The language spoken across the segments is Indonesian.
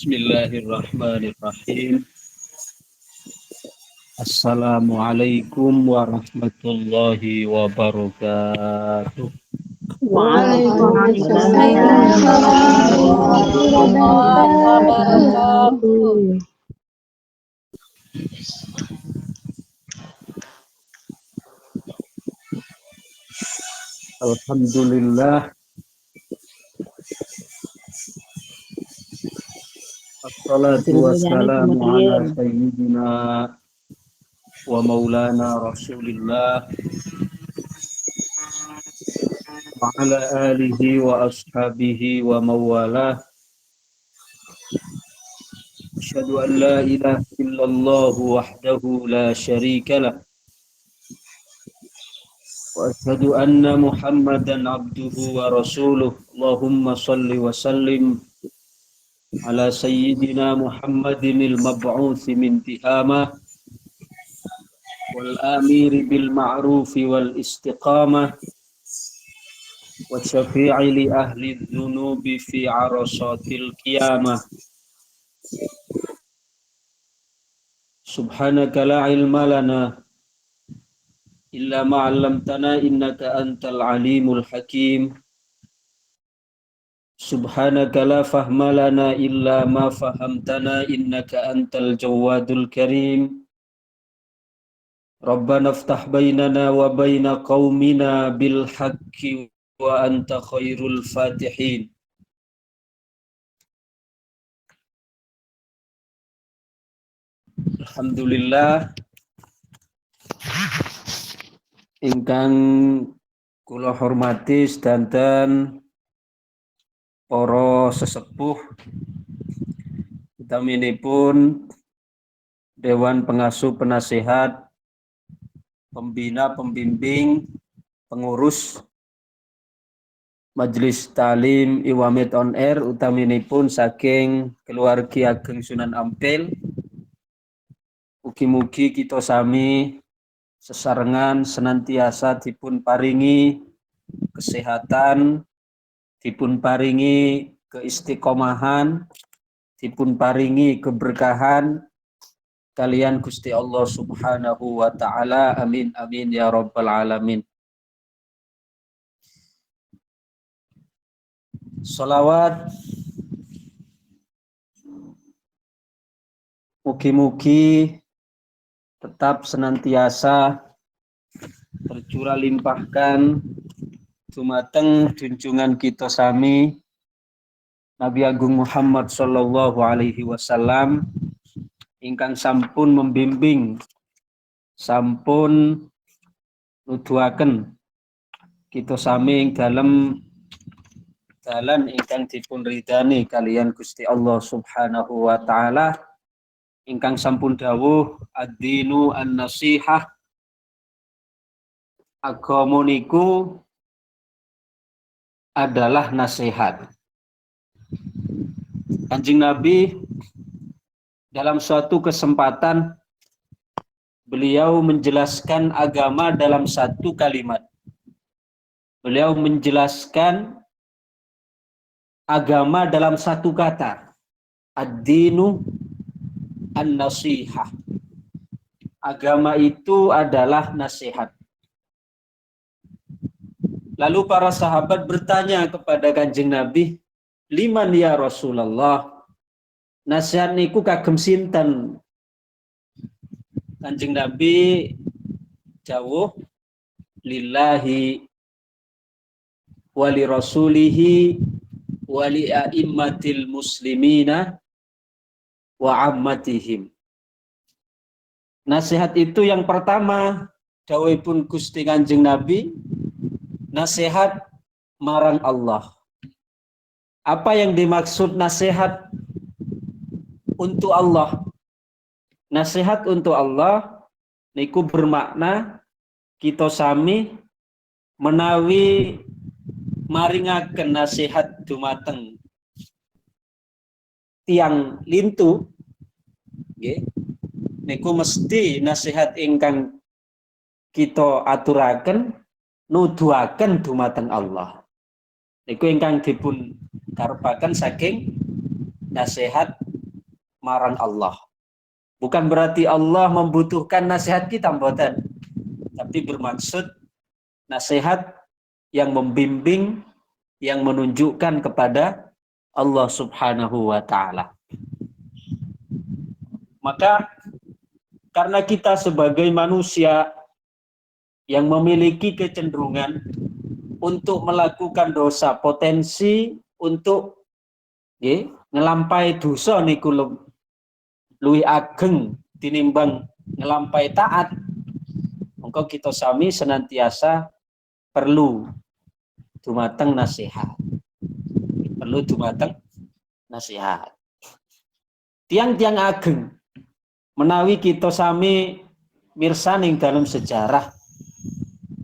Bismillahirrahmanirrahim. Assalamualaikum warahmatullahi wabarakatuh. Waalaikumsalam warahmatullahi wabarakatuh. Alhamdulillah. Assalatu wassalamu ala sayyidina wa maulana rasulillah wa ala alihi wa ashabihi wa mawalah. Asyhadu an la ilaha illallah wahdahu la syarika lah. Wa asyhadu anna Muhammadan abduhu wa rasuluh. Allahumma salli wa sallim ala sayyidina Muhammadinil mab'uthi min tihamah wal amiri bil ma'rufi wal istiqamah wa syafi'i li ahli dhunubi fi arasatil qiyamah. Subhanaka la ilma lana illa ma 'allamtana innaka antal alimul hakim. Subhanaka la fahma lana illa ma fahamtana innaka antal jawadul karim. Rabbana iftah bainana wa baina qaumina bil haqqi wa anta khairul fatihin. Alhamdulillah ingkang kula hormati sedanten para sesepuh utaminipun Dewan Pengasuh Penasehat, Pembina, Pembimbing, Pengurus Majelis Talim Iwamit On Air utaminipun saking keluarga ageng Sunan Ampel. Mugi-mugi kita sami sesarengan senantiasa dipun paringi kesehatan, dipun paringi keistiqomahan, dipun paringi keberkahan kalian Gusti Allah Subhanahu wa taala. Amin amin ya rabbal alamin. Shalawat mugi-mugi tetap senantiasa tercurah limpahkan dumateng junjungan kita sami Nabi Agung Muhammad sallallahu alaihi wasallam ingkang sampun membimbing, sampun nuduhaken kita sami ing dalem dalan ingkang dipun ridani kalian Gusti Allah Subhanahu wa taala, ingkang sampun dawuh ad-dinu an-nasihah, agama niku adalah nasihat. Kanjeng Nabi dalam suatu kesempatan beliau menjelaskan agama dalam satu kalimat. Beliau menjelaskan agama dalam satu kata, ad-dinu an-nasihah. Agama itu adalah nasihat. Lalu para sahabat bertanya kepada Kanjeng Nabi, liman ya Rasulullah, nasihat niku kagem sinten? Kanjeng Nabi jawuh, lillahi wali rasulihi wali a'immatil muslimina wa ammatihim. Nasihat itu yang pertama dawuhipun Gusti Kanjeng Nabi, nasihat marang Allah. Apa yang dimaksud nasihat untuk Allah? Nasihat untuk Allah niku bermakna kita sami menawi maringaken nasihat dumateng tiang lintu, nggih, niku mesti nasihat ingkang kita aturaken nuduhaken dumateng Allah. Niku ingkang dipun karepaken saking nasihat marang Allah. Bukan berarti Allah membutuhkan nasihat kita, mboten. Tapi bermaksud nasihat yang membimbing, yang menunjukkan kepada Allah Subhanahu wa taala. Maka karena kita sebagai manusia yang memiliki kecenderungan untuk melakukan dosa, potensi untuk ngelampai dosa niku luwih ageng tinimbang ngelampai taat. Mongko kita sami senantiasa perlu dumateng nasihat. Perlu dumateng nasihat. Tiang-tiang ageng menawi kita sami mirsaning dalam sejarah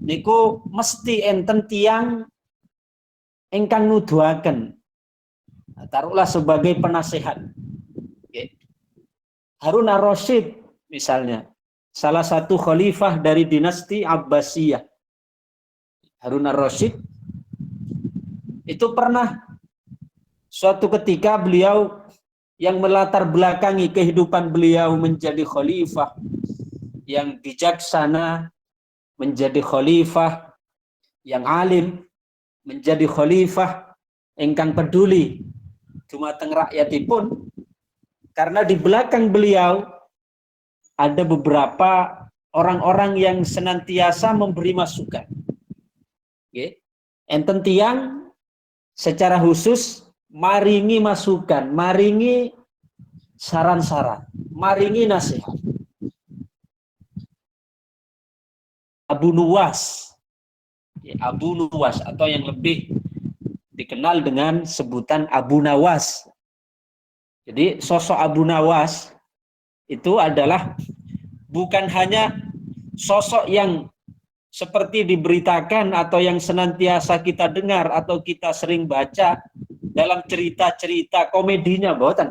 niku mesti enten tiang ingkang nuduhaken, taruhlah sebagai penasehat. Harun ar-Rasyid misalnya, salah satu khalifah dari dinasti Abbasiyah. Harun ar-Rasyid itu pernah suatu ketika beliau yang melatar belakangi kehidupan beliau menjadi khalifah yang bijaksana, menjadi khalifah yang alim, menjadi khalifah ingkang peduli dumateng rakyatipun. Karena di belakang beliau ada beberapa orang-orang yang senantiasa memberi masukan. Enten tiang secara khusus maringi masukan, maringi saran-saran, maringi nasihat. Abu Nuwas, Abu Nuwas atau yang lebih dikenal dengan sebutan Abu Nawas. Jadi sosok Abu Nawas itu adalah bukan hanya sosok yang seperti diberitakan atau yang senantiasa kita dengar atau kita sering baca dalam cerita-cerita komedinya, boten.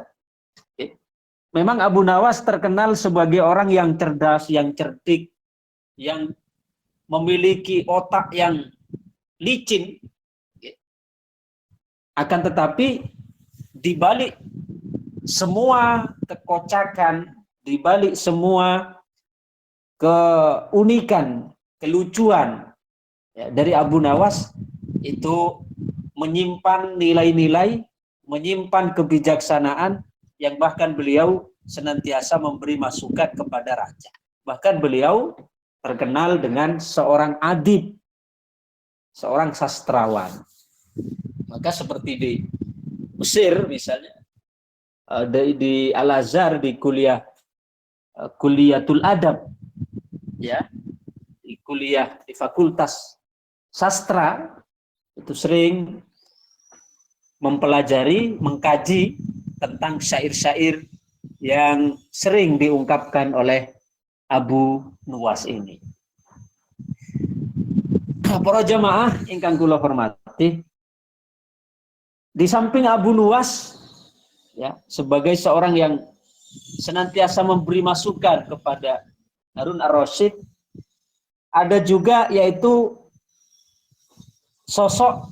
Memang Abu Nawas terkenal sebagai orang yang cerdas, yang cerdik, yang memiliki otak yang licin. Akan tetapi di balik semua kekocakan, di balik semua keunikan, kelucuan dari Abu Nawas itu menyimpan nilai-nilai, menyimpan kebijaksanaan yang bahkan beliau senantiasa memberi masukan kepada raja. Bahkan beliau terkenal dengan seorang adib, seorang sastrawan. Maka seperti di Mesir misalnya, di Al-Azhar, di kuliatul adab, ya, di kuliah di fakultas sastra itu sering mempelajari, mengkaji tentang syair-syair yang sering diungkapkan oleh Abu Nuwas ini. Para jamaah ingkang kula hormati, di samping Abu Nuwas ya sebagai seorang yang senantiasa memberi masukan kepada Harun ar-Rasyid, ada juga yaitu sosok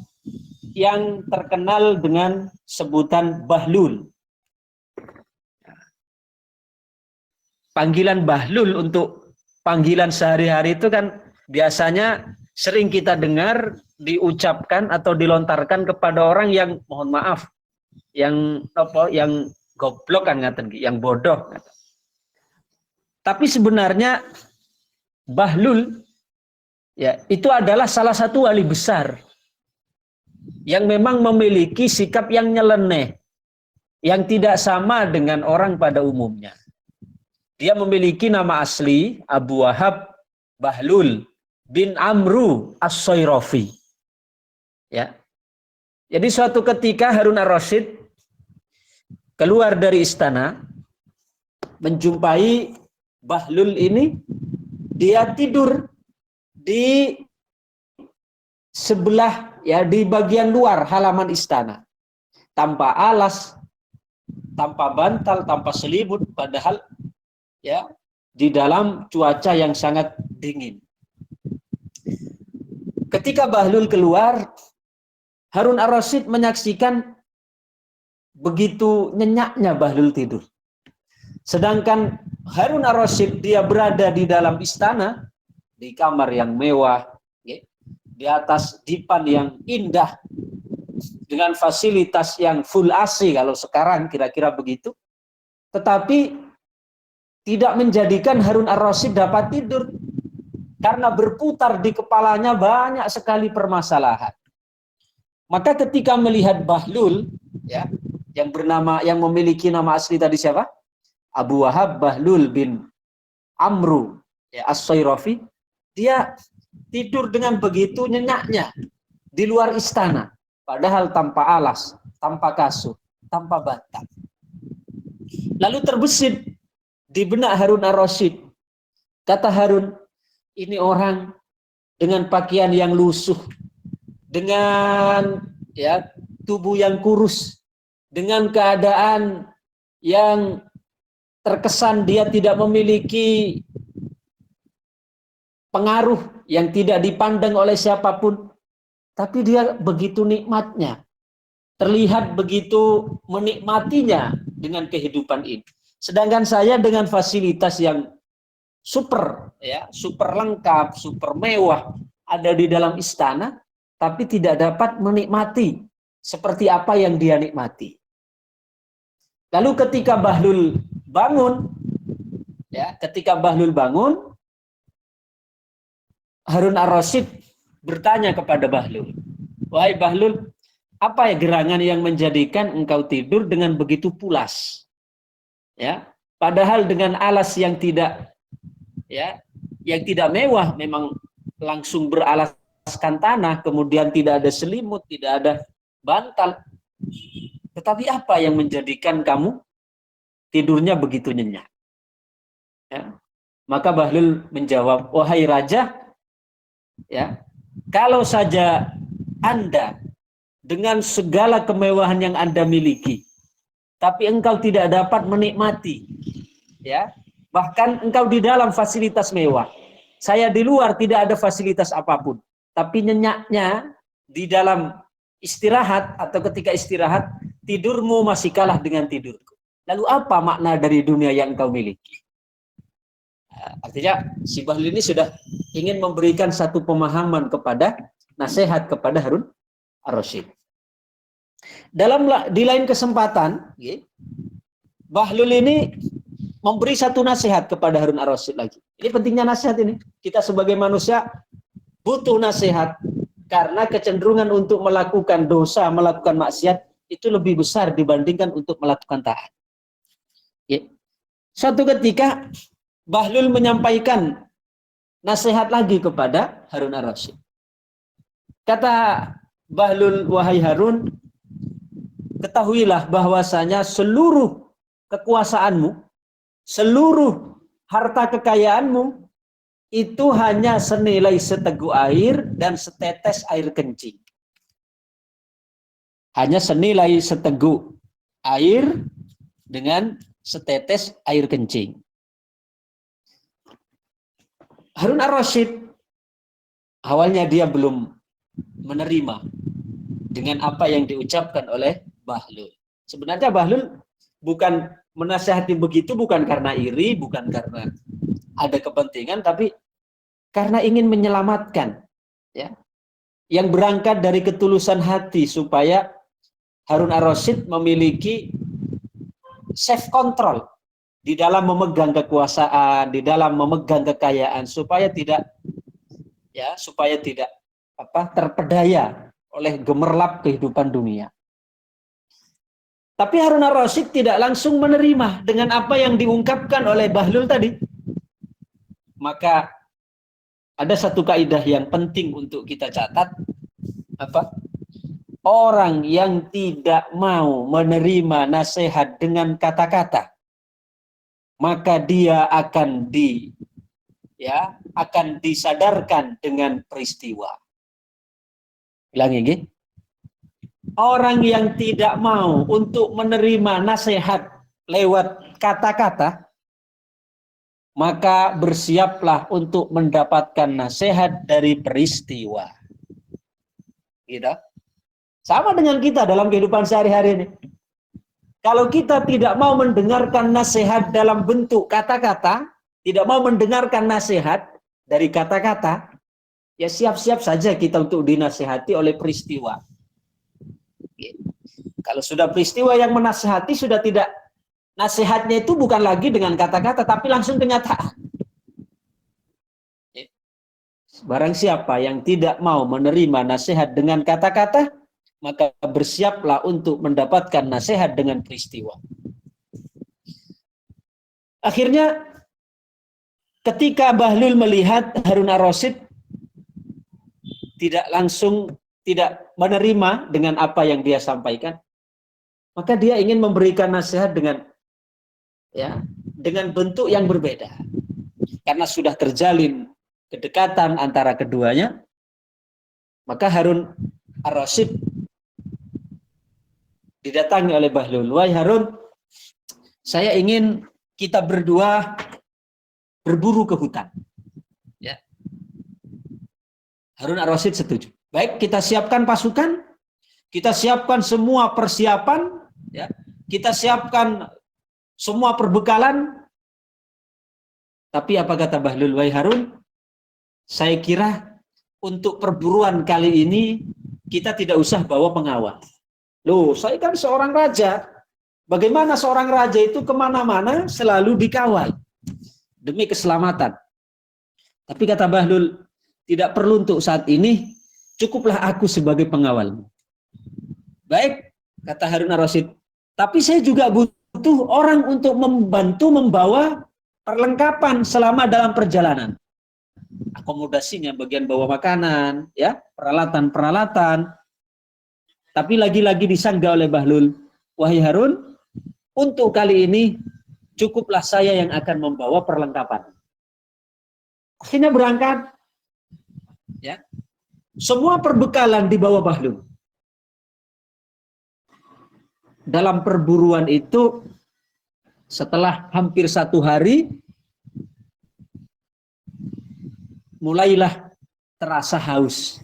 yang terkenal dengan sebutan Bahlul. Panggilan Bahlul untuk panggilan sehari-hari itu kan biasanya sering kita dengar diucapkan atau dilontarkan kepada orang yang mohon maaf, yang goblok kan ngaten, yang bodoh. Tapi sebenarnya Bahlul ya itu adalah salah satu wali besar yang memang memiliki sikap yang nyeleneh, yang tidak sama dengan orang pada umumnya. Dia memiliki nama asli Abu Wahab Bahlul bin Amru As-Soyrofi. Ya. Jadi suatu ketika Harun ar-Rasyid keluar dari istana, menjumpai Bahlul ini, dia tidur di sebelah, ya, di bagian luar halaman istana, tanpa alas, tanpa bantal, tanpa selimut, padahal ya di dalam cuaca yang sangat dingin. Ketika Bahlul keluar, Harun ar-Rasyid menyaksikan begitu nyenyaknya Bahlul tidur. Sedangkan Harun ar-Rasyid dia berada di dalam istana, di kamar yang mewah, di atas dipan yang indah, dengan fasilitas yang full AC kalau sekarang kira-kira begitu. Tetapi tidak menjadikan Harun ar-Rasyid dapat tidur, karena berputar di kepalanya banyak sekali permasalahan. Maka ketika melihat Bahlul, ya, yang memiliki nama asli tadi siapa? Abu Wahab Bahlul bin Amru, ya, As-Sayrafi, dia tidur dengan begitu nyenyaknya di luar istana, padahal tanpa alas, tanpa kasur, tanpa bantal. Lalu terbesit di benak Harun ar-Rasyid. Kata Harun, ini orang dengan pakaian yang lusuh, dengan ya tubuh yang kurus, dengan keadaan yang terkesan dia tidak memiliki pengaruh, yang tidak dipandang oleh siapapun, tapi dia begitu nikmatnya, terlihat begitu menikmatinya dengan kehidupan ini. Sedangkan saya dengan fasilitas yang super, ya, super lengkap, super mewah, ada di dalam istana, tapi tidak dapat menikmati seperti apa yang dia nikmati. Lalu ketika Bahlul bangun, ya, Harun ar-Rasyid bertanya kepada Bahlul, wahai Bahlul, apa ya gerangan yang menjadikan engkau tidur dengan begitu pulas? Ya, padahal dengan alas yang tidak, ya, yang tidak mewah, memang langsung beralaskan tanah, kemudian tidak ada selimut, tidak ada bantal. Tetapi apa yang menjadikan kamu tidurnya begitu nyenyak? Ya. Maka Bahlul menjawab, wahai raja, ya, kalau saja Anda dengan segala kemewahan yang Anda miliki, tapi engkau tidak dapat menikmati, ya, bahkan engkau di dalam fasilitas mewah, saya di luar tidak ada fasilitas apapun, tapi nyenyaknya di dalam istirahat atau ketika istirahat, tidurmu masih kalah dengan tidurku. Lalu apa makna dari dunia yang engkau miliki? Artinya si Bahlul ini sudah ingin memberikan satu pemahaman kepada, nasihat kepada Harun ar-Rasyid. Di lain kesempatan, Bahlul ini memberi satu nasihat kepada Harun ar-Rasyid lagi. Ini pentingnya nasihat ini. Kita sebagai manusia butuh nasihat, karena kecenderungan untuk melakukan dosa, melakukan maksiat itu lebih besar dibandingkan untuk melakukan taat. Suatu ketika Bahlul menyampaikan nasihat lagi kepada Harun ar-Rasyid. Kata Bahlul, wahai Harun, ketahuilah bahwasanya seluruh kekuasaanmu, seluruh harta kekayaanmu itu hanya senilai seteguk air dan setetes air kencing. Hanya senilai seteguk air dengan setetes air kencing. Harun ar-Rasyid awalnya dia belum menerima dengan apa yang diucapkan oleh Bahlul. Sebenarnya Bahlul bukan menasihati begitu, bukan karena iri, bukan karena ada kepentingan, tapi karena ingin menyelamatkan, ya, yang berangkat dari ketulusan hati, supaya Harun ar-Rasyid memiliki self control di dalam memegang kekuasaan, di dalam memegang kekayaan, supaya tidak terpedaya oleh gemerlap kehidupan dunia. Tapi Harun ar-Rasyid tidak langsung menerima dengan apa yang diungkapkan oleh Bahlul tadi. Maka ada satu kaidah yang penting untuk kita catat, orang yang tidak mau menerima nasihat dengan kata-kata, maka dia akan disadarkan dengan peristiwa. Ulangi, nggih. Orang yang tidak mau untuk menerima nasihat lewat kata-kata, maka bersiaplah untuk mendapatkan nasihat dari peristiwa. Gitu. Sama dengan kita dalam kehidupan sehari-hari ini. Kalau kita tidak mau mendengarkan nasihat dalam bentuk kata-kata, tidak mau mendengarkan nasihat dari kata-kata, ya siap-siap saja kita untuk dinasihati oleh peristiwa. Kalau sudah peristiwa yang menasihati, sudah tidak, nasihatnya itu bukan lagi dengan kata-kata, tapi langsung kenyataan. Barang siapa yang tidak mau menerima nasihat dengan kata-kata, maka bersiaplah untuk mendapatkan nasihat dengan peristiwa. Akhirnya ketika Bahlul melihat Harun ar-Rasyid tidak menerima dengan apa yang dia sampaikan, maka dia ingin memberikan nasihat dengan bentuk yang berbeda. Karena sudah terjalin kedekatan antara keduanya, maka Harun ar-Rasyid didatangi oleh Bahlul. Wahai Harun, saya ingin kita berdua berburu ke hutan. Ya. Harun ar-Rasyid setuju. Baik, kita siapkan pasukan, kita siapkan semua persiapan, ya. Kita siapkan semua perbekalan. Tapi apa kata Bahlul? Wahai Harun, saya kira untuk perburuan kali ini kita tidak usah bawa pengawal. Loh, saya kan seorang raja. Bagaimana seorang raja itu kemana-mana selalu dikawal demi keselamatan. Tapi kata Bahlul, tidak perlu untuk saat ini, cukuplah aku sebagai pengawalmu. Baik, kata Harun ar-Rasyid, tapi saya juga butuh orang untuk membantu membawa perlengkapan selama dalam perjalanan. Akomodasinya, bagian bawa makanan, ya, peralatan-peralatan. Tapi lagi-lagi disanggah oleh Bahlul, wahai Harun, untuk kali ini cukuplah saya yang akan membawa perlengkapan. Akhirnya berangkat, ya. Semua perbekalan dibawa Bahlul. Dalam perburuan itu, setelah hampir 1 hari, mulailah terasa haus.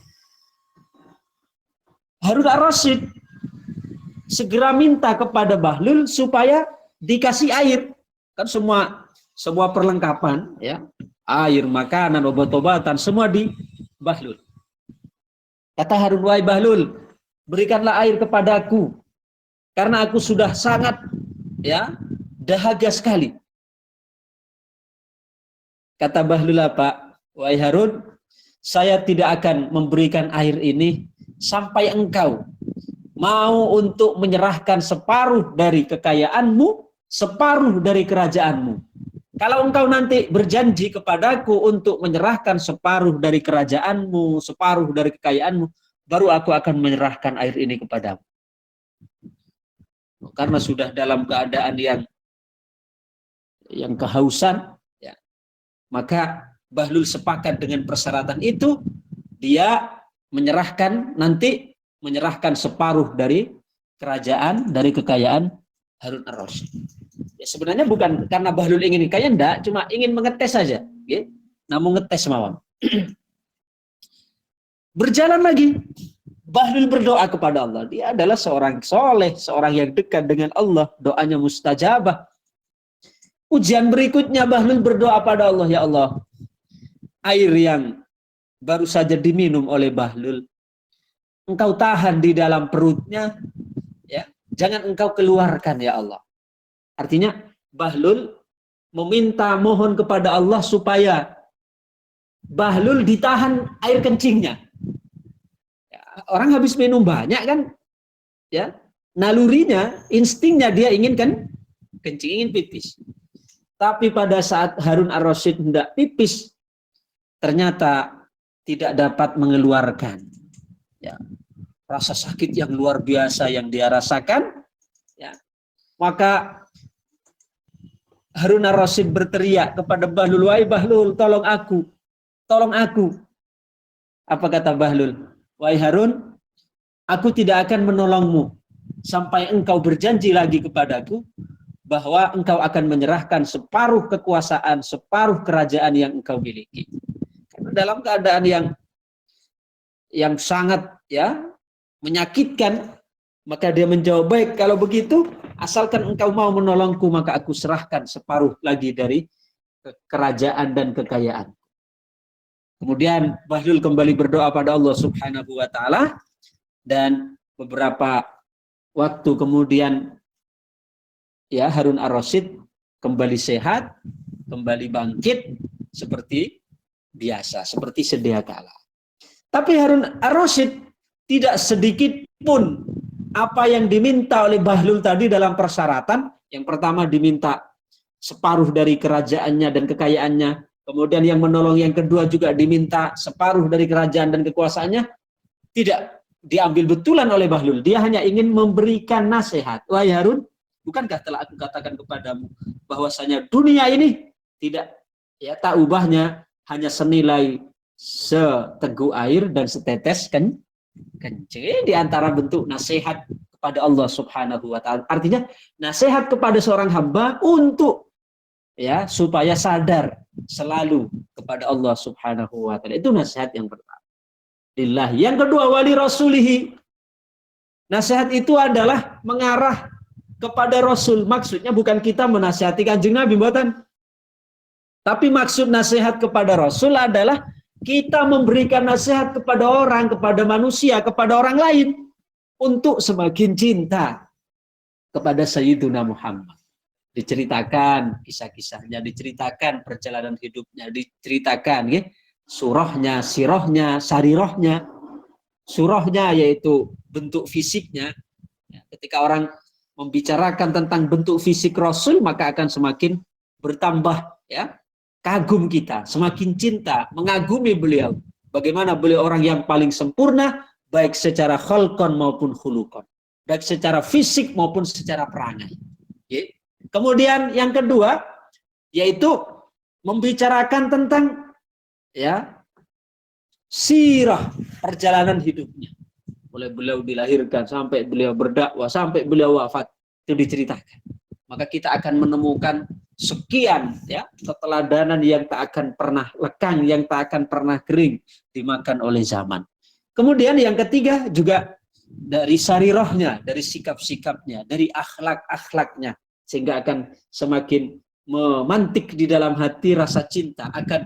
Harun ar-Rasyid segera minta kepada Bahlul supaya dikasih air. Kan semua perlengkapan, ya, air, makanan, obat-obatan, semua di Bahlul. Kata Harun, wahai Bahlul, berikanlah air kepadaku, karena aku sudah sangat, ya, dahaga sekali. Kata Bahlul apa? Wahai Harun, saya tidak akan memberikan air ini sampai engkau mau untuk menyerahkan separuh dari kekayaanmu, separuh dari kerajaanmu. Kalau engkau nanti berjanji kepadaku untuk menyerahkan separuh dari kerajaanmu, separuh dari kekayaanmu, baru aku akan menyerahkan air ini kepadamu. Karena sudah dalam keadaan yang kehausan, ya, maka Bahlul sepakat dengan persyaratan itu, dia menyerahkan separuh dari kerajaan, dari kekayaan Harun ar-Rasyid. Ya, sebenarnya bukan karena Bahlul ingin kaya, enggak, cuma ingin mengetes saja. Okay? Namun ngetes mawon. Berjalan lagi, Bahlul berdoa kepada Allah. Dia adalah seorang soleh, seorang yang dekat dengan Allah. Doanya mustajabah. Ujian berikutnya Bahlul berdoa pada Allah, ya Allah, air yang baru saja diminum oleh Bahlul, engkau tahan di dalam perutnya, ya, jangan engkau keluarkan, ya Allah. Artinya Bahlul mohon kepada Allah supaya Bahlul ditahan air kencingnya. Ya, orang habis minum banyak kan, ya, nalurinya, instingnya dia ingin kan kencing, ingin pipis. Tapi pada saat Harun ar-Rasyid hendak pipis, ternyata tidak dapat mengeluarkan, ya, rasa sakit yang luar biasa yang dia rasakan, ya. Maka Harun ar-Rasyid berteriak kepada Bahlul, wahai Bahlul, tolong aku, tolong aku. Apa kata Bahlul? Wahai Harun, aku tidak akan menolongmu sampai engkau berjanji lagi kepadaku bahwa engkau akan menyerahkan separuh kekuasaan, separuh kerajaan yang engkau miliki. Karena dalam keadaan yang sangat, ya, menyakitkan, maka dia menjawab, baik, kalau begitu asalkan engkau mau menolongku, maka aku serahkan separuh lagi dari kerajaan dan kekayaan. Kemudian Bahlul kembali berdoa pada Allah Subhanahu wa taala, dan beberapa waktu kemudian ya Harun ar-Rasyid kembali sehat, kembali bangkit seperti biasa, seperti sedia kala. Tapi Harun ar-Rasyid tidak sedikit pun apa yang diminta oleh Bahlul tadi dalam persyaratan. Yang pertama diminta separuh dari kerajaannya dan kekayaannya. Kemudian yang menolong yang kedua juga diminta separuh dari kerajaan dan kekuasaannya. Tidak diambil betulan oleh Bahlul. Dia hanya ingin memberikan nasihat. Wahai Harun, bukankah telah aku katakan kepadamu bahwasanya dunia ini tidak ya tak ubahnya hanya senilai seteguk air dan setetes kencing. Di antara bentuk nasihat kepada Allah Subhanahu wa taala. Artinya nasihat kepada seorang hamba untuk ya supaya sadar selalu kepada Allah Subhanahu wa taala. Itu nasihat yang pertama. Lillah. Yang kedua, wali rasulihi. Nasihat itu adalah mengarah kepada Rasul. Maksudnya bukan kita menasihati Kanjeng Nabi, mboten. Tapi maksud nasihat kepada Rasul adalah kita memberikan nasihat kepada orang, kepada manusia, kepada orang lain untuk semakin cinta kepada Sayyiduna Muhammad. Diceritakan kisah-kisahnya, diceritakan perjalanan hidupnya, diceritakan ya, surahnya, sirahnya, sarirahnya. Surahnya yaitu bentuk fisiknya. Ketika orang membicarakan tentang bentuk fisik Rasul, maka akan semakin bertambah ya kagum kita, semakin cinta, mengagumi beliau. Bagaimana beliau orang yang paling sempurna, baik secara khalqan maupun khuluqan. Baik secara fisik maupun secara perangai. Ya. Kemudian yang kedua, yaitu membicarakan tentang ya sirah perjalanan hidupnya. Mulai beliau dilahirkan, sampai beliau berdakwah, sampai beliau wafat, itu diceritakan. Maka kita akan menemukan sekian ya keteladanan yang tak akan pernah lekang, yang tak akan pernah kering dimakan oleh zaman. Kemudian yang ketiga juga dari sarirahnya, dari sikap-sikapnya, dari akhlak-akhlaknya, sehingga akan semakin memantik di dalam hati rasa cinta, akan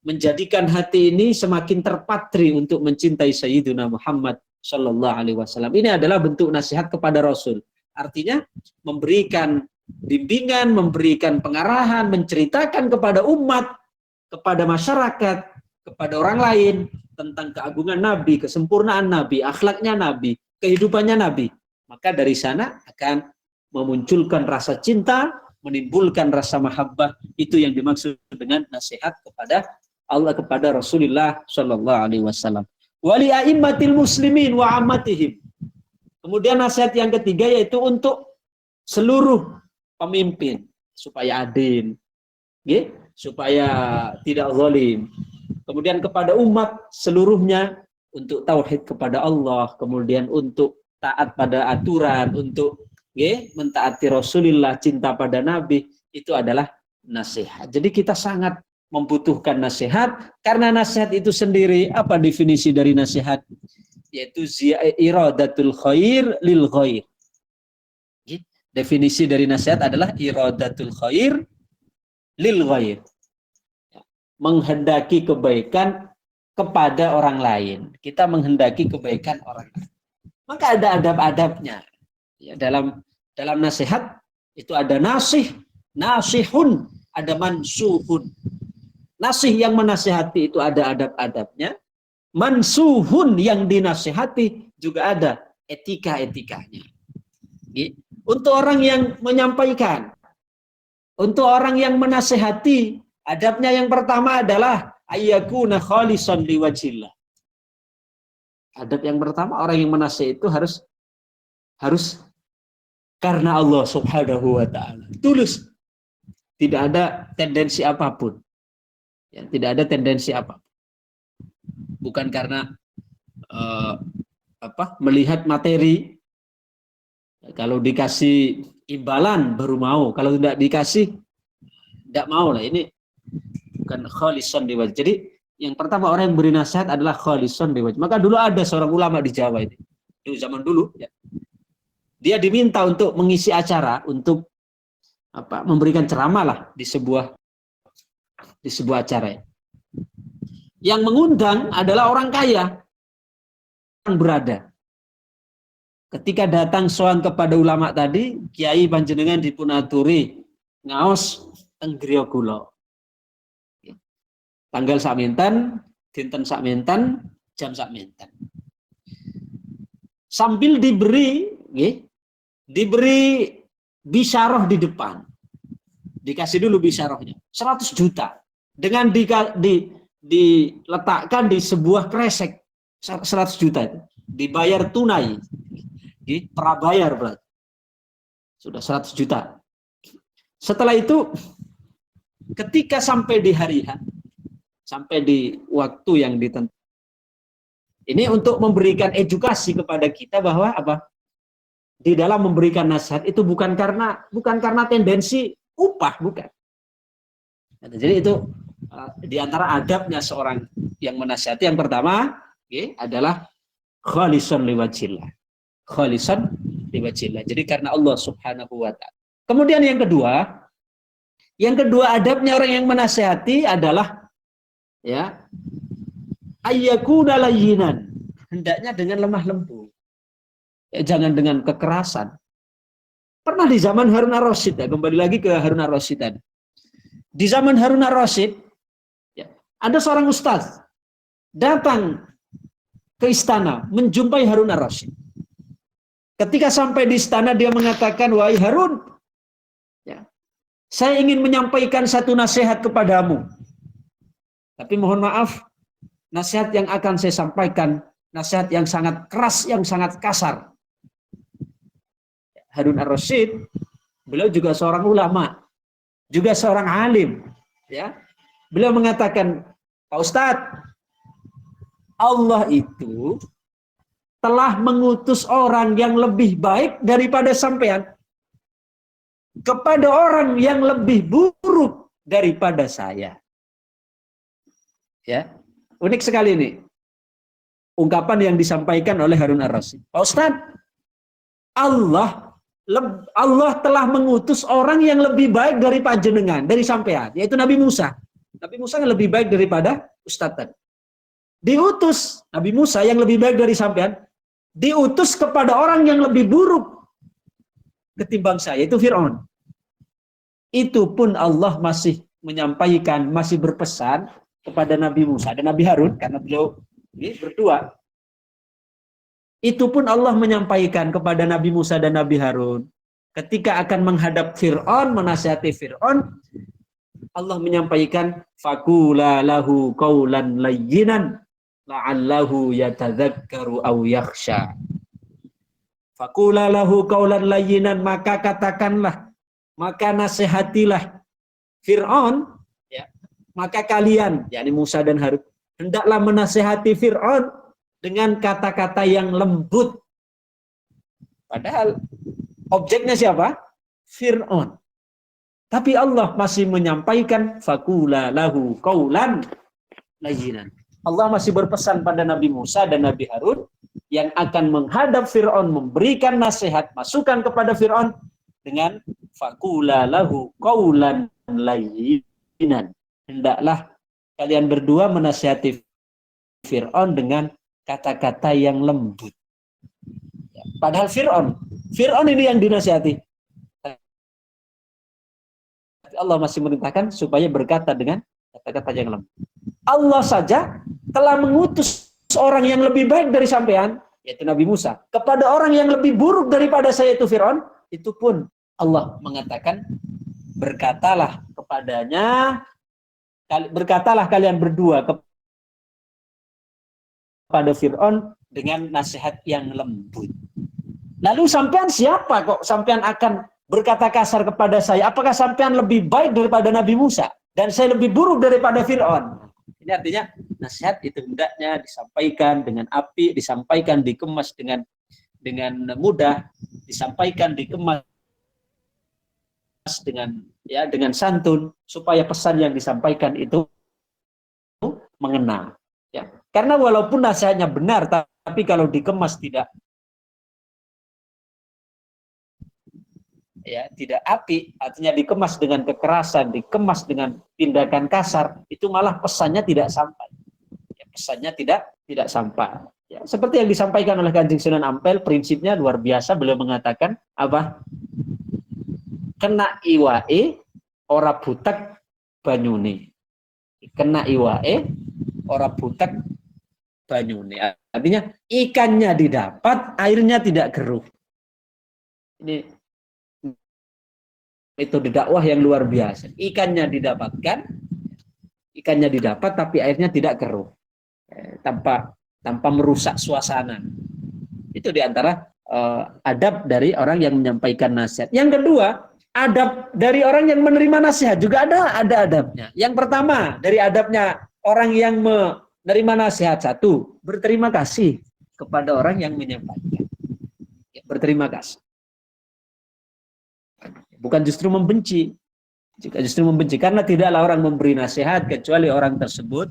menjadikan hati ini semakin terpatri untuk mencintai Sayyidina Muhammad Sallallahu Alaihi Wasallam. Ini adalah bentuk nasihat kepada Rasul. Artinya memberikan bimbingan, memberikan pengarahan, menceritakan kepada umat, kepada masyarakat, kepada orang lain tentang keagungan Nabi, kesempurnaan Nabi, akhlaknya Nabi, kehidupannya Nabi. Maka dari sana akan memunculkan rasa cinta, menimbulkan rasa mahabbah. Itu yang dimaksud dengan nasihat kepada Allah, kepada Rasulullah Shallallahu Alaihi Wasallam. Wali a'immatil muslimin wa ammatihim. Kemudian nasihat yang ketiga yaitu untuk seluruh pemimpin supaya adil, ya, supaya tidak zalim. Kemudian kepada umat seluruhnya untuk tauhid kepada Allah, kemudian untuk taat pada aturan, untuk ya, mentaati Rasulullah, cinta pada Nabi, itu adalah nasihat. Jadi kita sangat membutuhkan nasihat, karena nasihat itu sendiri, apa definisi dari nasihat? Yaitu iradatul khair lil ghair. Definisi dari nasihat adalah iradatul khair lil ghair. Menghendaki kebaikan kepada orang lain. Kita menghendaki kebaikan orang lain. Maka ada adab-adabnya. Ya, dalam nasihat itu ada nasihun, ada mansuhun. Nasih yang menasihati itu ada adab-adabnya. Mansuhun yang dinasihati juga ada etika-etikanya. Untuk orang yang menyampaikan, untuk orang yang menasihati, adabnya yang pertama adalah ayyakuna khalisan liwajhillah. Adab yang pertama, orang yang menasihati itu harus karena Allah Subhanahu wa taala. Tulus. Tidak ada tendensi apapun. Ya, tidak ada tendensi apapun. Bukan karena melihat materi. Kalau dikasih imbalan baru mau, kalau tidak dikasih tidak mau lah. Ini bukan khalisan liwajh. Jadi yang pertama orang yang beri nasihat adalah khalisan liwajh. Maka dulu ada seorang ulama di Jawa ini. Di zaman dulu ya. Dia diminta untuk mengisi acara, untuk memberikan ceramah lah di sebuah acara. Yang mengundang adalah orang kaya yang berada. Ketika datang soan kepada ulama tadi, Kiai panjenengan dipunaturi ngaos teng griya kula. Tanggal sakminten, dinten sakminten, jam sakminten. Sambil diberi bisyarah di depan. Dikasih dulu bisyarahnya. 100 juta. Dengan diletakkan di sebuah kresek. 100 juta itu. Dibayar tunai. Prabayar berarti. Sudah 100 juta. Setelah itu, ketika sampai di hari H, sampai di waktu yang ditentukan, ini untuk memberikan edukasi kepada kita bahwa di dalam memberikan nasihat itu bukan karena tendensi upah, bukan. Jadi itu di antara adabnya seorang yang menasihati, yang pertama adalah khalisan liwajillah. Khalisan liwajillah. Jadi karena Allah Subhanahu wa ta'ala. Kemudian yang kedua adabnya orang yang menasihati adalah ayyakuna layyinan. Hendaknya dengan lemah lembut. Jangan dengan kekerasan. Pernah di zaman Harun ar-Rasyid, kembali lagi ke Harun ar-Rasyid tadi. Di zaman Harun ar-Rasyid, ada seorang ustaz datang ke istana menjumpai Harun ar-Rasyid. Ketika sampai di istana, dia mengatakan, wahai Harun, saya ingin menyampaikan satu nasihat kepadamu. Tapi mohon maaf, nasihat yang akan saya sampaikan, nasihat yang sangat keras, yang sangat kasar. Harun ar-Rasyid, beliau juga seorang ulama, juga seorang alim. Beliau mengatakan, Pak Ustadz, Allah itu telah mengutus orang yang lebih baik daripada sampean kepada orang yang lebih buruk daripada saya. Unik sekali ini ungkapan yang disampaikan oleh Harun ar-Rasyid. Pak Ustadz, Allah telah mengutus orang yang lebih baik dari panjenengan, dari sampean, yaitu Nabi Musa. Nabi Musa yang lebih baik daripada Ustadz tadi. Diutus Nabi Musa yang lebih baik dari sampean, diutus kepada orang yang lebih buruk ketimbang saya, yaitu Fir'aun. Itu pun Allah masih menyampaikan, masih berpesan kepada Nabi Musa dan Nabi Harun, karena beliau berdua. Itu pun Allah menyampaikan kepada Nabi Musa dan Nabi Harun. Ketika akan menghadap Fir'aun, menasihati Fir'aun, Allah menyampaikan, faqula lahu qawlan layyinan la'allahu yatadzakkaru aw yakhsha. Faqula lahu qawlan layyinan, maka katakanlah, maka nasihatilah Fir'aun, maka kalian, yakni Musa dan Harun, hendaklah menasihati Fir'aun dengan kata-kata yang lembut. Padahal objeknya siapa? Fir'aun. Tapi Allah masih menyampaikan faqula lahu qawlan layyinan. Allah masih berpesan pada Nabi Musa dan Nabi Harun yang akan menghadap Fir'aun, memberikan nasihat, masukan kepada Fir'aun dengan faqula lahu qawlan layyinan. Hendaklah kalian berdua menasihati Fir'aun dengan kata-kata yang lembut. Padahal Fir'aun ini yang dinasihati. Allah masih merintahkan supaya berkata dengan kata-kata yang lembut. Allah saja telah mengutus orang yang lebih baik dari sampean, yaitu Nabi Musa, kepada orang yang lebih buruk daripada saya, itu Fir'aun. Itu pun Allah mengatakan, berkatalah kalian berdua kepada Fir'aun dengan nasihat yang lembut. Lalu sampean siapa kok sampean akan berkata kasar kepada saya? Apakah sampean lebih baik daripada Nabi Musa dan saya lebih buruk daripada Fir'aun? Ini artinya nasihat itu hendaknya disampaikan dengan api, disampaikan dikemas dengan mudah, disampaikan dikemas dengan santun, supaya pesan yang disampaikan itu mengena. Karena walaupun nasihatnya benar, tapi kalau dikemas tidak ya, tidak apik, artinya dikemas dengan kekerasan, dikemas dengan tindakan kasar, itu malah pesannya tidak sampai. Ya, pesannya tidak sampai. Ya, seperti yang disampaikan oleh Kanjeng Sunan Ampel, prinsipnya luar biasa. Beliau mengatakan apa? Kena iwae ora butek banyune. Kena iwae ora butek banyune. Artinya ikannya didapat, airnya tidak keruh. Ini metode dakwah yang luar biasa. Ikannya didapat tapi airnya tidak keruh. Tanpa merusak suasana. Itu diantara adab dari orang yang menyampaikan nasihat. Yang kedua, adab dari orang yang menerima nasihat juga ada adabnya. Yang pertama, dari adabnya orang yang menerima nasihat, satu, berterima kasih kepada orang yang menyampaikan. Ya, berterima kasih. Bukan justru membenci. Jika justru membenci, karena tidaklah orang memberi nasihat kecuali orang tersebut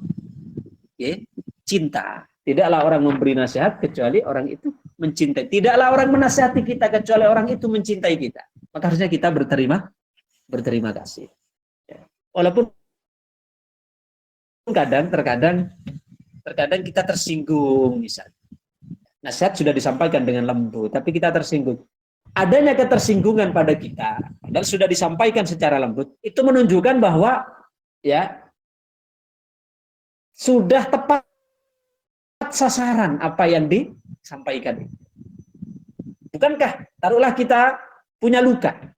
cinta. Tidaklah orang memberi nasihat kecuali orang itu mencintai. Tidaklah orang menasihati kita kecuali orang itu mencintai kita. Maka harusnya kita berterima kasih. Walaupun terkadang kita tersinggung misalnya. Nasihat sudah disampaikan dengan lembut, tapi kita tersinggung. Adanya ketersinggungan pada kita, padahal sudah disampaikan secara lembut, itu menunjukkan bahwa ya sudah tepat sasaran apa yang disampaikan. Bukankah taruhlah kita punya luka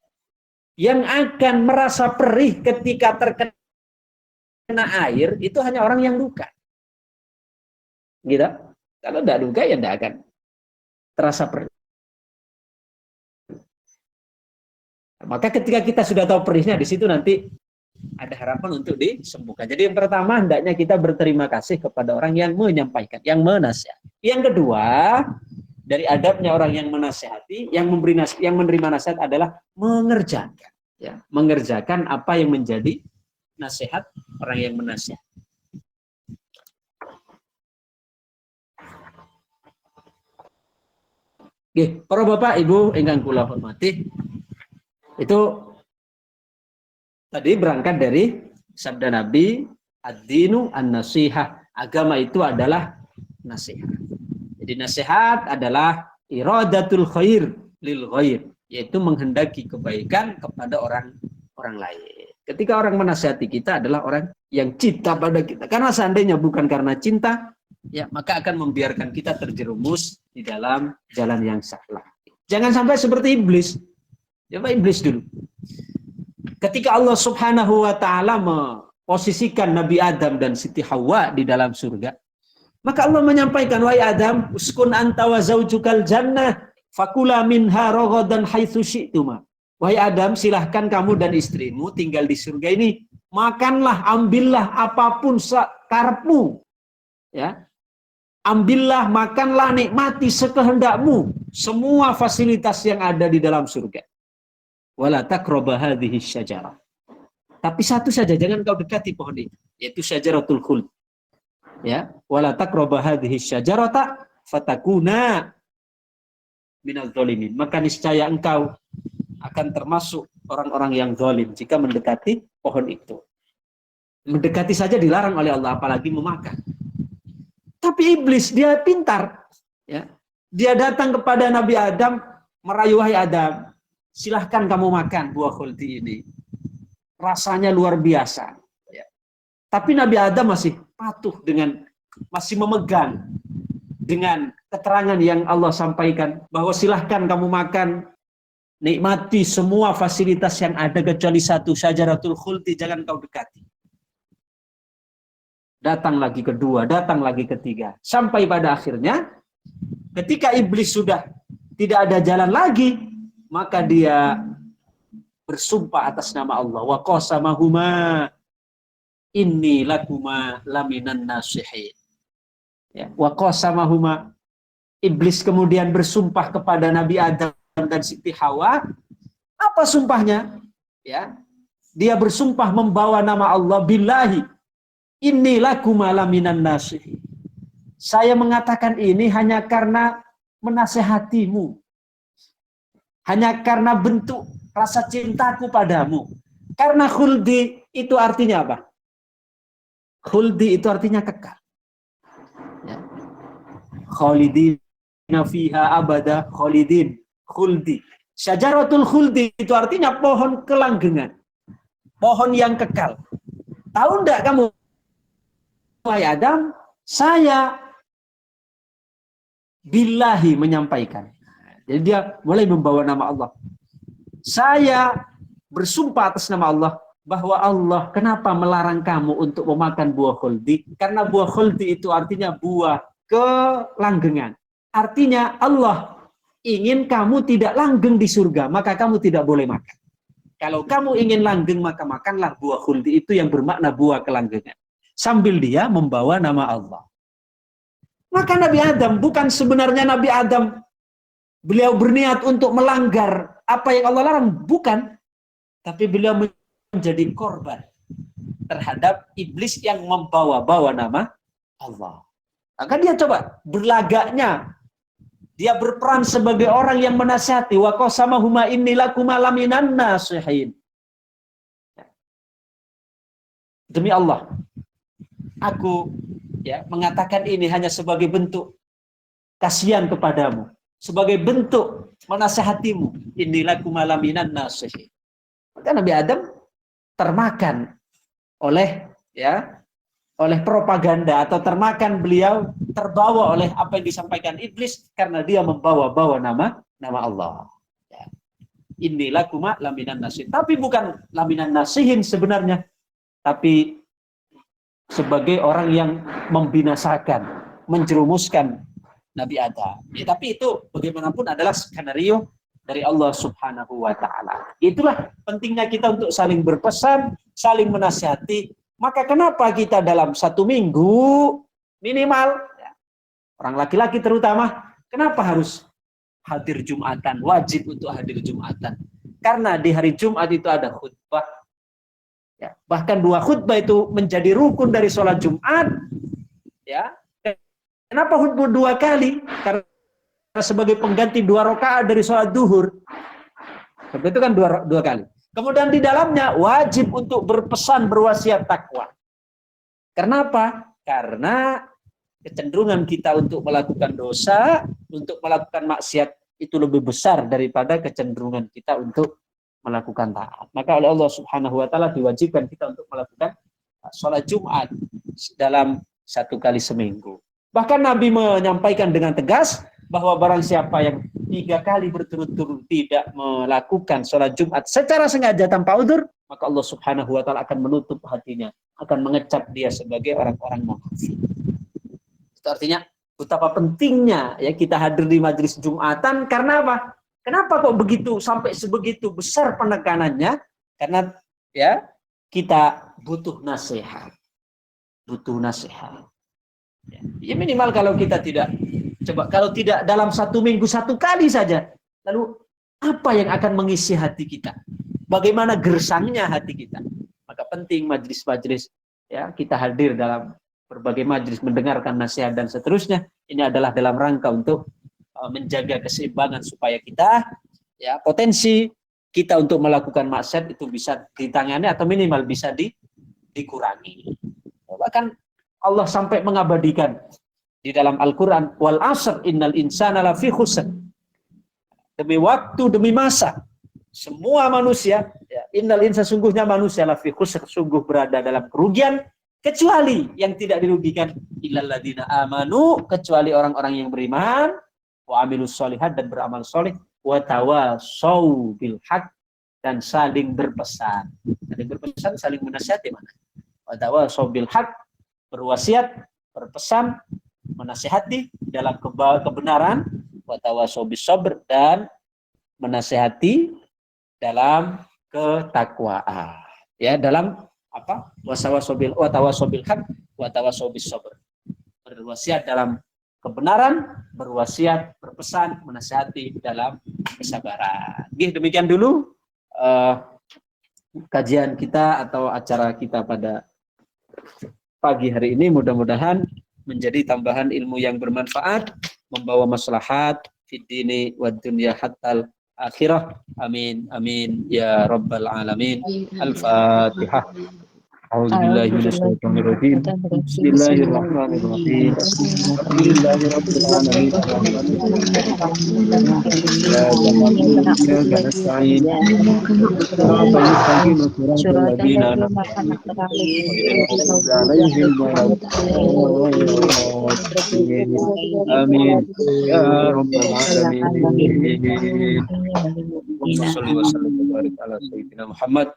yang akan merasa perih ketika terkena air, itu hanya orang yang luka. Gitu. Kalau tidak luka ya tidak akan terasa perih. Maka ketika kita sudah tahu perihnya, di situ nanti ada harapan untuk disembuhkan. Jadi yang pertama, hendaknya kita berterima kasih kepada orang yang menyampaikan, yang menasihati. Yang kedua, dari adabnya orang yang menasihati, yang menerima nasihat adalah mengerjakan. Ya, mengerjakan apa yang menjadi nasihat orang yang menasihati. Oke, para bapak ibu ingkang kula hormati, itu tadi berangkat dari sabda Nabi, ad-dinu an-nasihah. Agama itu adalah nasihat. Jadi nasihat adalah iradatul khair lil ghair, yaitu menghendaki kebaikan kepada orang lain. Ketika orang menasihati kita adalah orang yang cinta pada kita. Karena seandainya bukan karena cinta, ya maka akan membiarkan kita terjerumus di dalam jalan yang salah. Jangan sampai seperti iblis. Coba iblis dulu. Ketika Allah Subhanahu wa taala memposisikan Nabi Adam dan Siti Hawa di dalam surga, maka Allah menyampaikan, wahai Adam, uskun anta wa zaujukal jannah fakula minha raghadan haitsu syi'tuma. Wahai Adam, silahkan kamu dan istrimu tinggal di surga ini, makanlah, ambillah apapun karepmu. Ya. Ambillah, makanlah, nikmati sekehendakmu semua fasilitas yang ada di dalam surga. Wala taqrabu hadhihi syajarah. Tapi satu saja, jangan kau dekati pohon itu, yaitu syajaratul khuld. Ya, wala taqrabu hadhihi syajarata fatakuna minadz zalimin. Maka niscaya engkau akan termasuk orang-orang yang zalim jika mendekati pohon itu. Mendekati saja dilarang oleh Allah, apalagi memakan. Tapi iblis dia pintar, ya. Dia datang kepada Nabi Adam, merayu, wahai Adam, silahkan kamu makan buah khuldi ini. Rasanya luar biasa. Ya. Tapi Nabi Adam masih patuh masih memegang dengan keterangan yang Allah sampaikan, bahwa silahkan kamu makan, nikmati semua fasilitas yang ada kecuali satu, syajaratul khuldi, jangan kau dekati. Datang lagi kedua, datang lagi ketiga. Sampai pada akhirnya, ketika iblis sudah tidak ada jalan lagi, maka dia bersumpah atas nama Allah. Wa qasamahuma inni lakuma laminan nasihin. Ya, wa qasamahuma. Iblis kemudian bersumpah kepada Nabi Adam dan Siti Hawa. Apa sumpahnya? Ya, dia bersumpah membawa nama Allah, billahi inni lakuma laminan nasihin. Saya mengatakan ini hanya karena menasehatimu. Hanya karena bentuk rasa cintaku padamu. Karena khuldi itu artinya apa? Khuldi itu artinya kekal. Ya. Khalidina fiha abada khalidin. Khuldi. Syajaratul khuldi itu artinya pohon kelanggengan. Pohon yang kekal. Tahu enggak kamu, wahai Adam, saya billahi menyampaikan. Jadi dia mulai membawa nama Allah. Saya bersumpah atas nama Allah bahwa Allah kenapa melarang kamu untuk memakan buah khuldi? Karena buah khuldi itu artinya buah kelanggengan. Artinya Allah ingin kamu tidak langgeng di surga, maka kamu tidak boleh makan. Kalau kamu ingin langgeng, maka makanlah buah khuldi itu yang bermakna buah kelanggengan. Sambil dia membawa nama Allah. Maka Nabi Adam, bukan sebenarnya Nabi Adam, beliau berniat untuk melanggar apa yang Allah larang. Bukan. Tapi beliau menjadi korban terhadap iblis yang membawa-bawa nama Allah. Maka dia coba berlagaknya. Dia berperan sebagai orang yang menasihati. Wa qasamahuma inni lakuma laminan nasihin. Demi Allah, aku mengatakan ini hanya sebagai bentuk kasihan kepadamu, sebagai bentuk menasihatimu. Inni lakuma laminan nasihin. Maka Nabi Adam termakan oleh propaganda, atau termakan, beliau terbawa oleh apa yang disampaikan iblis karena dia membawa-bawa nama Allah. Ya. Inilah kuma laminan nasihin. Tapi bukan laminan nasihin sebenarnya, tapi sebagai orang yang membinasakan, menjerumuskan Nabi Adam. Ya, tapi itu bagaimanapun adalah skenario dari Allah Subhanahu wa Ta'ala. Itulah pentingnya kita untuk saling berpesan, saling menasihati. Maka kenapa kita dalam 1 minggu minimal, orang laki-laki terutama, kenapa harus hadir Jumatan? Wajib untuk hadir Jumatan. Karena di hari Jumat itu ada khutbah. Ya, bahkan 2 khutbah itu menjadi rukun dari sholat Jumat. Ya. Kenapa khutbah 2 kali? Karena sebagai pengganti 2 rakaat dari sholat duhur. Sebab itu kan 2 kali. Kemudian di dalamnya wajib untuk berpesan, berwasiat takwa. Kenapa? Karena kecenderungan kita untuk melakukan dosa, untuk melakukan maksiat itu lebih besar daripada kecenderungan kita untuk melakukan taat. Maka oleh Allah Subhanahu wa Ta'ala diwajibkan kita untuk melakukan sholat Jumat dalam 1 kali seminggu. Bahkan Nabi menyampaikan dengan tegas bahwa barang siapa yang 3 kali berturut-turut tidak melakukan sholat Jumat secara sengaja tanpa udzur, maka Allah Subhanahu wa Ta'ala akan menutup hatinya, akan mengecap dia sebagai orang-orang munafik. Itu artinya betapa pentingnya ya kita hadir di majelis Jumatan. Karena apa? Kenapa kok begitu sampai sebegitu besar penekanannya? Karena ya kita butuh nasihat. Butuh nasihat. Ya minimal kalau kita tidak, coba kalau tidak dalam 1 minggu 1 kali saja, lalu apa yang akan mengisi hati kita? Bagaimana gersangnya hati kita? Maka penting majelis-majelis ya kita hadir dalam berbagai majelis, mendengarkan nasihat dan seterusnya. Ini adalah dalam rangka untuk menjaga keseimbangan supaya kita ya potensi kita untuk melakukan maksiat itu bisa ditangani atau minimal bisa dikurangi. Bahkan Allah sampai mengabadikan di dalam Al-Quran, wal asr innal insana lafi khusr. Demi waktu, demi masa, semua manusia, ya, innal insa sungguhnya manusia lafi khusr, sungguh berada dalam kerugian, kecuali yang tidak dirugikan illal ladzina amanu, kecuali orang-orang yang beriman, wa amilus sholihat, dan beramal soleh, wa tawasau bil haq, dan saling berpesan. Saling berpesan, saling menasihati mana? Wa tawasau bil haq, berwasiat, berpesan, menasihati dalam kebenaran, wa tawasau bis sabr, dan menasihati dalam ketakwaan. Ya, dalam apa? Wa tawasau bil haq, wa tawasau bis sabr. Berwasiat dalam kebenaran, berwasiat, berpesan, menasihati dalam kesabaran. Demikian dulu kajian kita atau acara kita pada pagi hari ini. Mudah-mudahan menjadi tambahan ilmu yang bermanfaat, membawa maslahat fid dini wad dunya hattal akhirah. Amin amin ya rabbal alamin. Al-Fatihah. A'udzubillahi minasyaitonirrajim. Bismillahirrahmanirrahim. Alhamdulillahi rabbil alamin. Arrahmanirrahim. Iyyaka na'budu wa iyyaka nasta'in. Shiratal mustaqim, shiratal ladzina an'amta 'alaihim ghairil maghdubi 'alaihim waladdallin. Amin. Ya rabbal alamin. Allahumma shalli wa sallim wa barik ala sayyidina Muhammad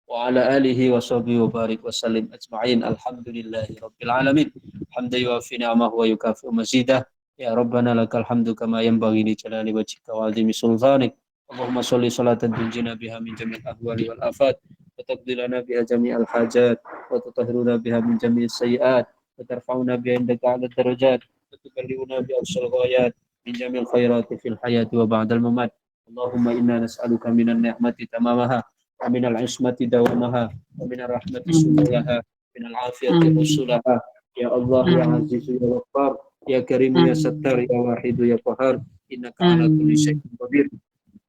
wa ala alihi wa sahbihi wa barik wa sallim ajma'in. Alhamdulillahi rabbil alamin. Hamdan yuwafi ni'amahu wa yukafi'u mazidah. Ya Rabbana lakal hamdu kama yanbaghi li jalali wajhika wa 'azimi sultanik. Allahumma sholli salatan tunjina biha min jami'il ahwali wal afat wa taqdi lana biha jami'al hajat wa tutahhiruna biha min jami'is sayyi'at wa tarfa'una biha indaka 'ala darajat wa tuballighuna bi aqsal ghayat min jami'il khairati fil hayati wa ba'dal mamat. Allahumma inna nas'aluka minan ni'mati tamamaha wa minal 'ismati dawamaha wa minar rahmati subhanaha minal 'afiyati husulaha. Ya Allah ya Aziz ya Ghaffar ya Karim ya Sattar ya Wahid ya Qahhar innaka 'ala kulli syai'in qadir.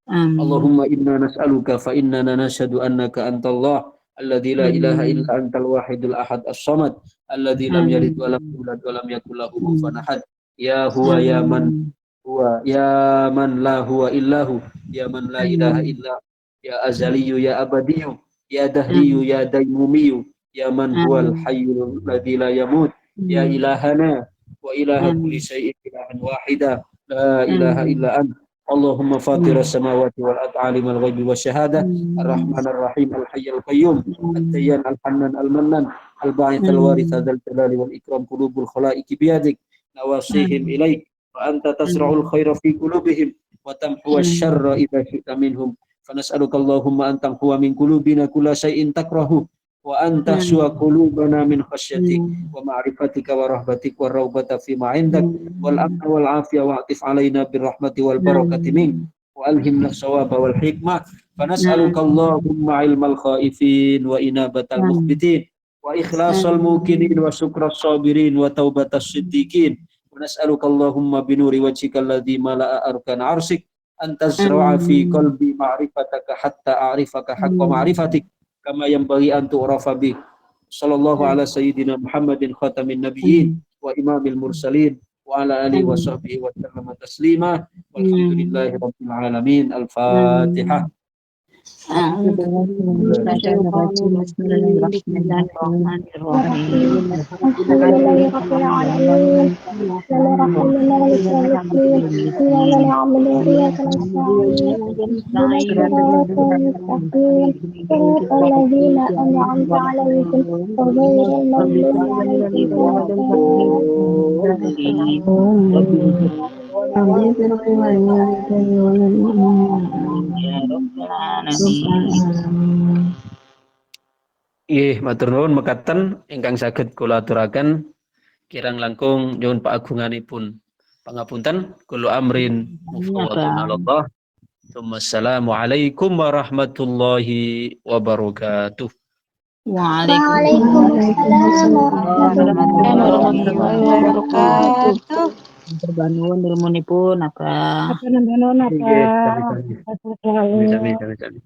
Allahumma inna nas'aluka fa innana nashhadu annaka antallah alladzi la ilaha illa antal wahidul ahad as-samad alladzi lam yalid wa lam yulad wa lam yakul lahu kufuwan ahad. Ya huwa ya man huwa ya man la huwa illahu ya man la ilaha illa ya azaliyu ya abadiyu ya dahriyu ya dayyumiyu ya man huwal hayyul ladzi la yamut ya ilahana wa ilaha kulli syai'in ilahan wahida la ilaha illa anta. Allahumma fatira samawati wal ard alimal ghaibi wasyahada ar-rahman ar-rahim al-hayy al-qayyum at-tayyan al-hannan al-mannan al-ba'its al-warith dzal jalali wal ikram qulubul khalaiqi biyadik nawasihim ilaik wa anta tasra'ul khaira fi qulubihim wa tamhu asy-syarra idza syi'ta minhum fanas'aluka Allahumma an tamhuwa min qulubina kulla syai'in takrahu wa anta suwa qulubana min khasyatik wa ma'rifatika wa rahbatik wa raubata fi ma 'indak wal amna wal afiyah wa atif alaina bir rahmati wal barakati mink wa alhimna shawaba wal hikmah fanas'aluka Allahumma ilmal khaifin wa inabatal mukhbitin wa ikhlasal mukinin wa syukras sabirin wa taubatas siddiqin wa nas'aluka Allahumma binuri wajhika alladhi mala'a arkana arsik an tazra'a fi qalbi ma'rifataka hatta a'rifaka haqqa ma'rifatik kama yanbaghi an tu'rafa bi. Sallallahu ala sayyidina Muhammadin khatamin nabiyyin wa imamil mursalin wa ala alihi wa sahbihi wa sallama taslima walhamdulillahi rabbil alamin. Al-Fatihah. Nggih, matur nuwun mekaten ingkang saged kula aturaken kirang langkung nyuwun paagunganipun pangapunten kula amrin mufawwadun Allah. Wassalamualaikum warahmatullahi wabarakatuh. Waalaikumsalam warahmatullahi wabarakatuh. Terbangun ilmunipun apa? Apa? Nggih, sami-sami. Sami-sami.